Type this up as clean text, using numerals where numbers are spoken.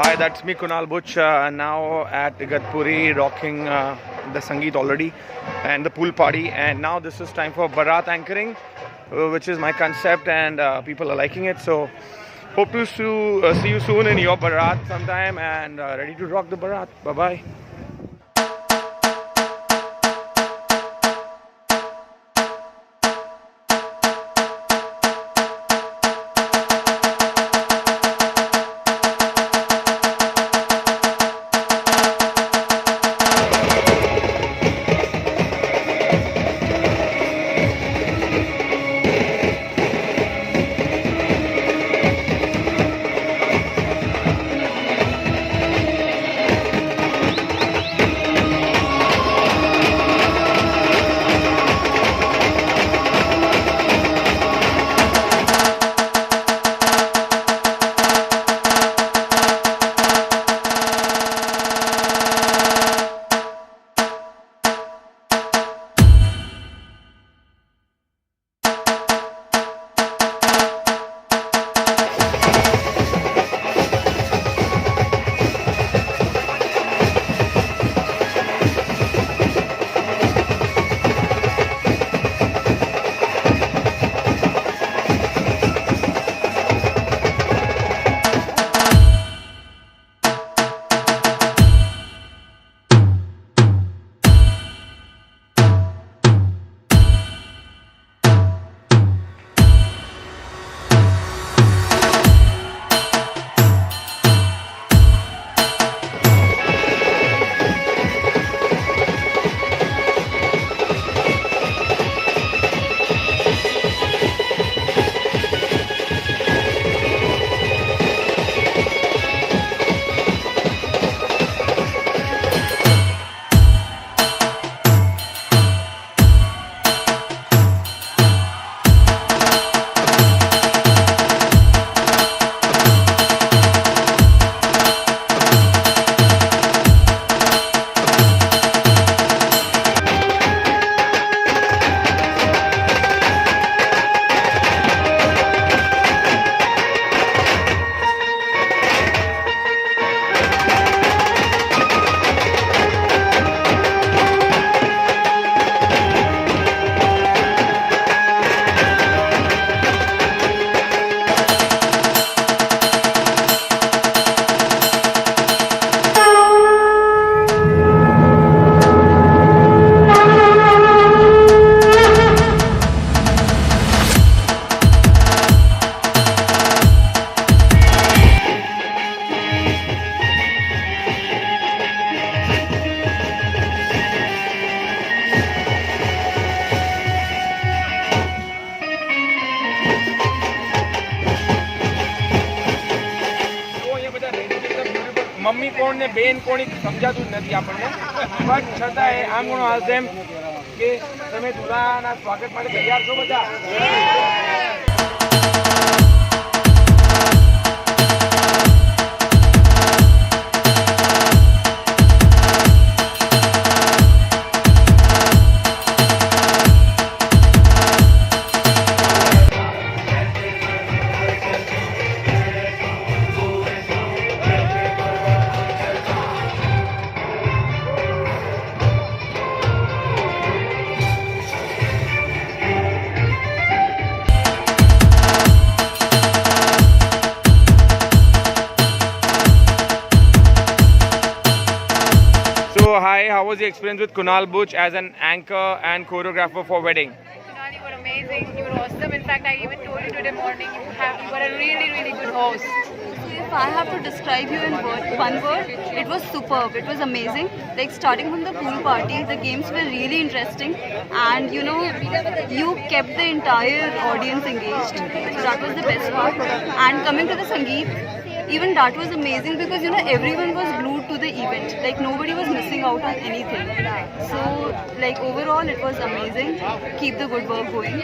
Hi, that's me, Kunal Buch, now at Igatpuri, rocking the Sangeet already and the pool party. And now this is time for Baraat anchoring, which is my concept, and people are liking it. So, hope to see you soon in your Baraat sometime, and ready to rock the Baraat. Bye bye. Mummy કોણ ને બેન કોણ સમજાતું જ નથી આપણને, but છતાંય આમ કોણ આલ્સ એમ કે તમે દુલ્હાના સ્વાગત માટે તૈયાર છો બધા? Hi, how was the experience with Kunal Buch as an anchor and choreographer for wedding? Kunal, you were amazing. You were awesome. In fact, I even told you today morning you were a really, really good host. If I have to describe you in one word, it was superb. It was amazing. Like starting from the pool party, the games were really interesting, and you kept the entire audience engaged. So that was the best part. And coming to the Sangeet, even that was amazing because everyone was glued to the event. Like nobody was missing out on anything. So like overall, it was amazing. Keep the good work going.